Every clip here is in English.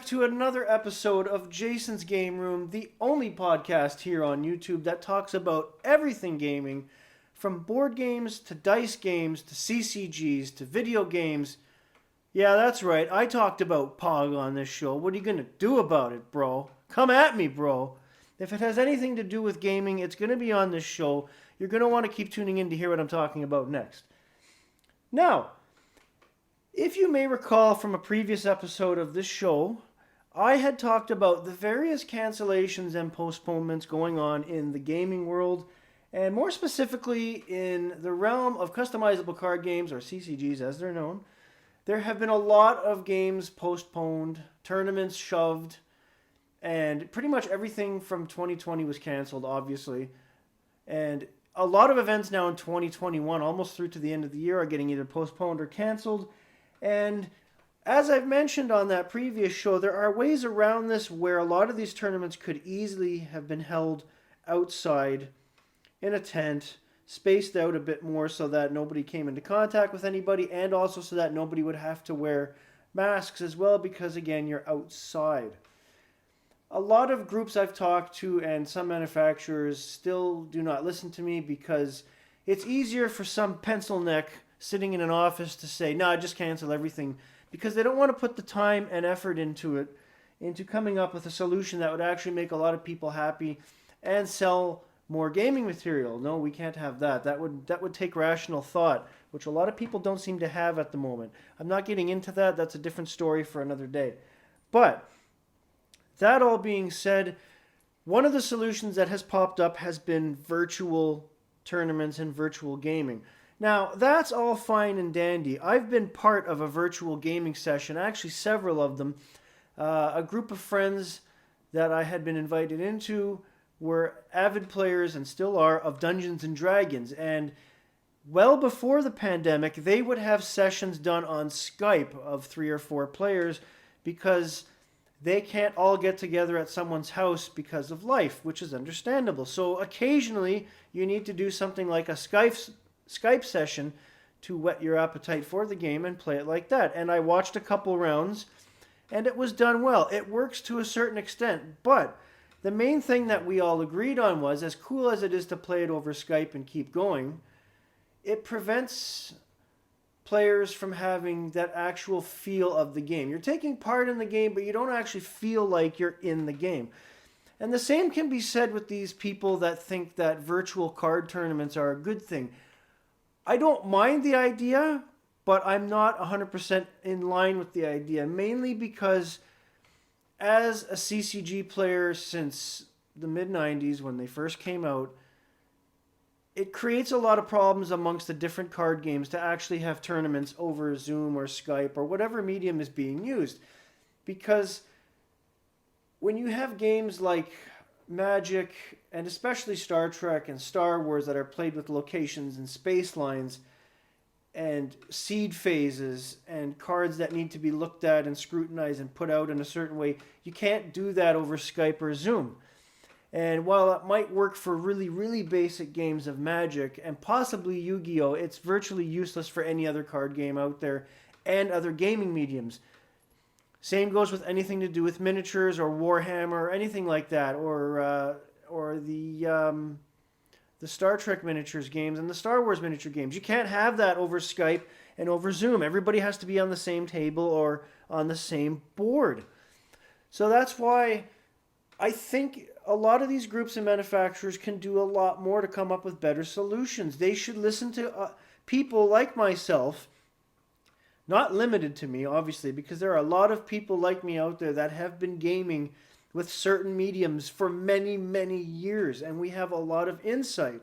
to another episode of Jason's Game Room, the only podcast here on YouTube that talks about everything gaming, from board games to dice games to CCGs to video games. Yeah, that's right, I talked about Pog on this show. What are you going to do about it, bro? Come at me, bro. If it has anything to do with gaming, it's going to be on this show. You're going to want to keep tuning in to hear what I'm talking about next. Now, if you may recall from a previous episode of this show, I had talked about the various cancellations and postponements going on in the gaming world, and more specifically in the realm of customizable card games, or CCGs as they're known. There have been a lot of games postponed, tournaments shoved, and pretty much everything from 2020 was canceled, obviously. And a lot of events now in 2021, almost through to the end of the year, are getting either postponed or canceled. And as I've mentioned on that previous show, there are ways around this where a lot of these tournaments could easily have been held outside in a tent, spaced out a bit more so that nobody came into contact with anybody, and also so that nobody would have to wear masks as well, because again, you're outside. A lot of groups I've talked to and some manufacturers still do not listen to me, because it's easier for some pencil neck sitting in an office to say, no, just cancel everything, because they don't want to put the time and effort into coming up with a solution that would actually make a lot of people happy and sell more gaming material. No, we can't have that. That would take rational thought, which a lot of people don't seem to have at the moment. I'm not getting into that. That's a different story for another day. But that all being said, one of the solutions that has popped up has been virtual tournaments and virtual gaming. Now, that's all fine and dandy. I've been part of a virtual gaming session, actually several of them. A group of friends that I had been invited into were avid players, and still are, of Dungeons and Dragons. And well before the pandemic, they would have sessions done on Skype of 3 or 4 players, because they can't all get together at someone's house because of life, which is understandable. So occasionally, you need to do something like a Skype session to whet your appetite for the game and play it like that. And I watched a couple rounds, and it was done well. It works to a certain extent, but the main thing that we all agreed on was, as cool as it is to play it over Skype and keep going, it prevents players from having that actual feel of the game. You're taking part in the game, but you don't actually feel like you're in the game. And the same can be said with these people that think that virtual card tournaments are a good thing. I don't mind the idea, but I'm not 100% in line with the idea, mainly because as a CCG player since the mid-90s when they first came out, it creates a lot of problems amongst the different card games to actually have tournaments over Zoom or Skype or whatever medium is being used. Because when you have games like Magic, and especially Star Trek and Star Wars that are played with locations and space lines and seed phases and cards that need to be looked at and scrutinized and put out in a certain way, you can't do that over Skype or Zoom. And while it might work for really, really basic games of Magic and possibly Yu-Gi-Oh!, it's virtually useless for any other card game out there and other gaming mediums. Same goes with anything to do with miniatures or Warhammer or anything like that, or the Star Trek miniatures games and the Star Wars miniature games. You can't have that over Skype and over Zoom. Everybody has to be on the same table or on the same board. So that's why I think a lot of these groups and manufacturers can do a lot more to come up with better solutions. They should listen to people like myself. Not limited to me, obviously, because there are a lot of people like me out there that have been gaming with certain mediums for many, many years, and we have a lot of insight.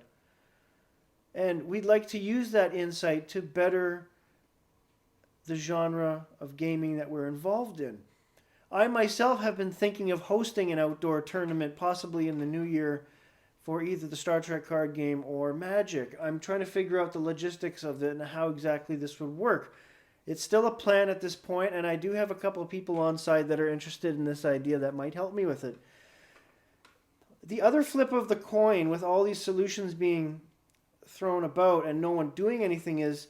And we'd like to use that insight to better the genre of gaming that we're involved in. I myself have been thinking of hosting an outdoor tournament, possibly in the new year, for either the Star Trek card game or Magic. I'm trying to figure out the logistics of it and how exactly this would work. It's still a plan at this point, and I do have a couple of people on side that are interested in this idea that might help me with it. The other flip of the coin with all these solutions being thrown about and no one doing anything is,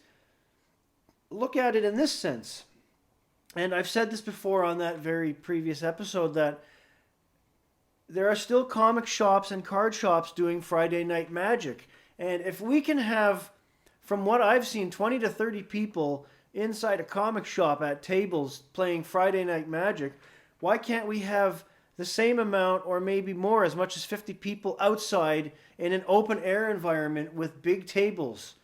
look at it in this sense. And I've said this before on that very previous episode that there are still comic shops and card shops doing Friday Night Magic. And if we can have, from what I've seen, 20 to 30 people inside a comic shop at tables playing Friday Night Magic, why can't we have the same amount or maybe more, as much as 50 people outside in an open air environment with big tables?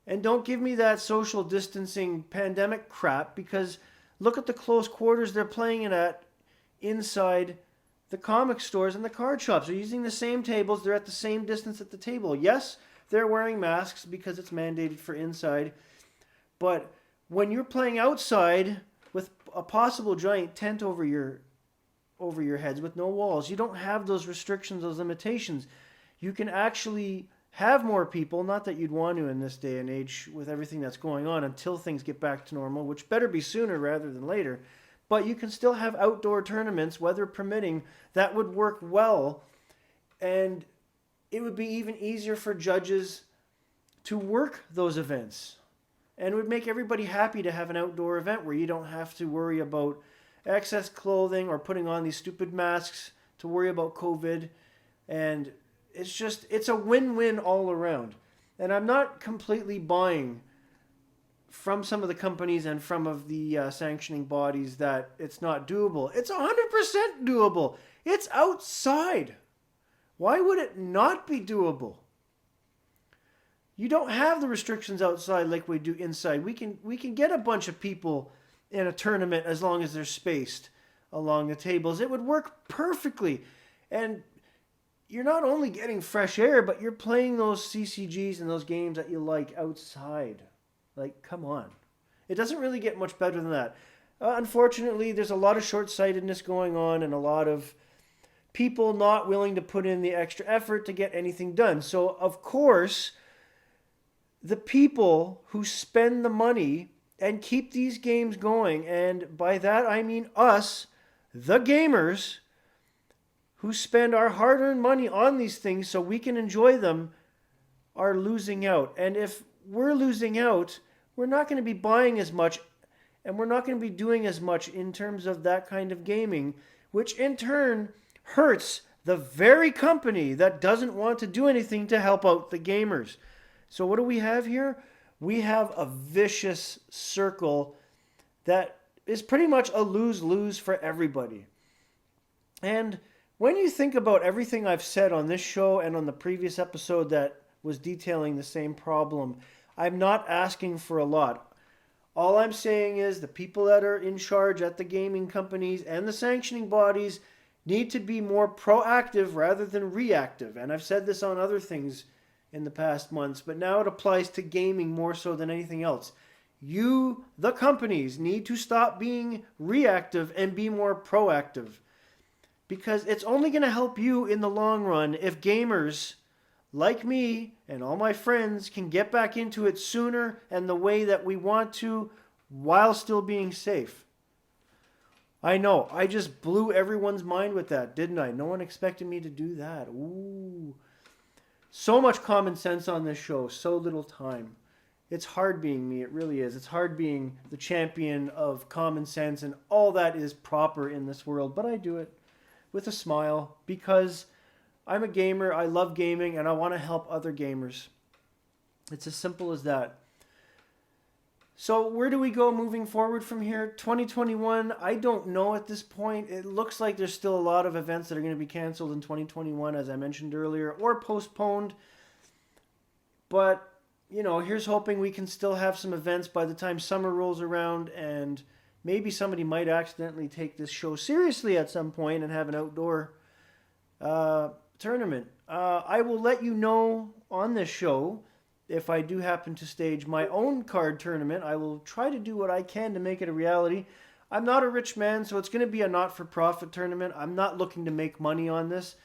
And don't give me that social distancing pandemic crap, because look at the close quarters they're playing it at inside the comic stores and the card shops. They're using the same tables. They're at the same distance at the table. Yes, they're wearing masks because it's mandated for inside. But when you're playing outside with a possible giant tent over your heads with no walls, you don't have those restrictions, those limitations. You can actually have more people, not that you'd want to in this day and age with everything that's going on, until things get back to normal, which better be sooner rather than later. But you can still have outdoor tournaments, weather permitting, that would work well. And it would be even easier for judges to work those events. And it would make everybody happy to have an outdoor event where you don't have to worry about excess clothing or putting on these stupid masks to worry about COVID. And it's a win-win all around. And I'm not completely buying from some of the companies and from of the sanctioning bodies that it's not doable. It's 100% doable. It's outside. Why would it not be doable? You don't have the restrictions outside like we do inside. We can get a bunch of people in a tournament as long as they're spaced along the tables. It would work perfectly. And you're not only getting fresh air, but you're playing those CCGs and those games that you like outside. Like, come on. It doesn't really get much better than that. Unfortunately, there's a lot of short-sightedness going on and a lot of people not willing to put in the extra effort to get anything done. So, of course, the people who spend the money and keep these games going, and by that I mean us, the gamers, who spend our hard-earned money on these things so we can enjoy them, are losing out. And if we're losing out, we're not going to be buying as much, and we're not going to be doing as much in terms of that kind of gaming, which in turn hurts the very company that doesn't want to do anything to help out the gamers. So what do we have here? We have a vicious circle that is pretty much a lose-lose for everybody. And when you think about everything I've said on this show and on the previous episode that was detailing the same problem, I'm not asking for a lot. All I'm saying is the people that are in charge at the gaming companies and the sanctioning bodies need to be more proactive rather than reactive. And I've said this on other things in the past months, but now it applies to gaming more so than anything else. You, the companies, need to stop being reactive and be more proactive. Because it's only going to help you in the long run if gamers like me and all my friends can get back into it sooner and the way that we want to while still being safe. I know, I just blew everyone's mind with that, didn't I? No one expected me to do that. Ooh. So much common sense on this show, so little time. It's hard being me, it really is. It's hard being the champion of common sense and all that is proper in this world, but I do it with a smile because I'm a gamer, I love gaming, and I want to help other gamers. It's as simple as that. So where do we go moving forward from here? 2021, I don't know at this point. It looks like there's still a lot of events that are going to be canceled in 2021, as I mentioned earlier, or postponed. But, you know, here's hoping we can still have some events by the time summer rolls around, and maybe somebody might accidentally take this show seriously at some point and have an outdoor tournament. I will let you know on this show if I do happen to stage my own card tournament. I will try to do what I can to make it a reality. I'm not a rich man, so it's going to be a not-for-profit tournament. I'm not looking to make money on this.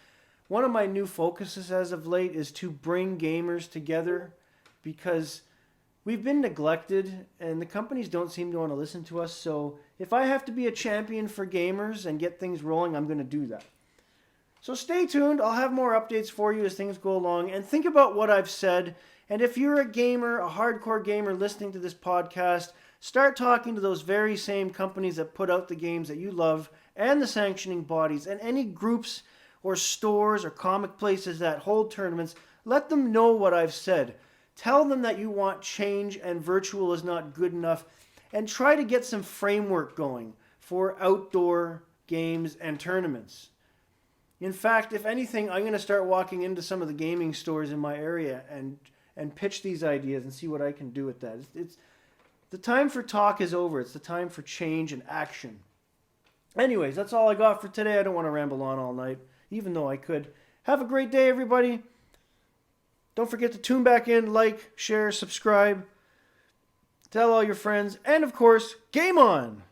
One of my new focuses as of late is to bring gamers together because we've been neglected and the companies don't seem to want to listen to us. So if I have to be a champion for gamers and get things rolling, I'm going to do that. So stay tuned. I'll have more updates for you as things go along. And think about what I've said. And if you're a gamer, a hardcore gamer listening to this podcast, Start talking to those very same companies that put out the games that you love, and the sanctioning bodies, and any groups or stores or comic places that hold tournaments. Let them know what I've said. Tell them that you want change and virtual is not good enough, and try to get some framework going for outdoor games and tournaments. In fact, if anything, I'm going to start walking into some of the gaming stores in my area and pitch these ideas and see what I can do with that. It's the time for talk is over. It's the time for change and action. Anyways, that's all I got for today. I don't want to ramble on all night, even though I could. Have a great day, everybody. Don't forget to tune back in, like, share, subscribe, tell all your friends, and of course, game on!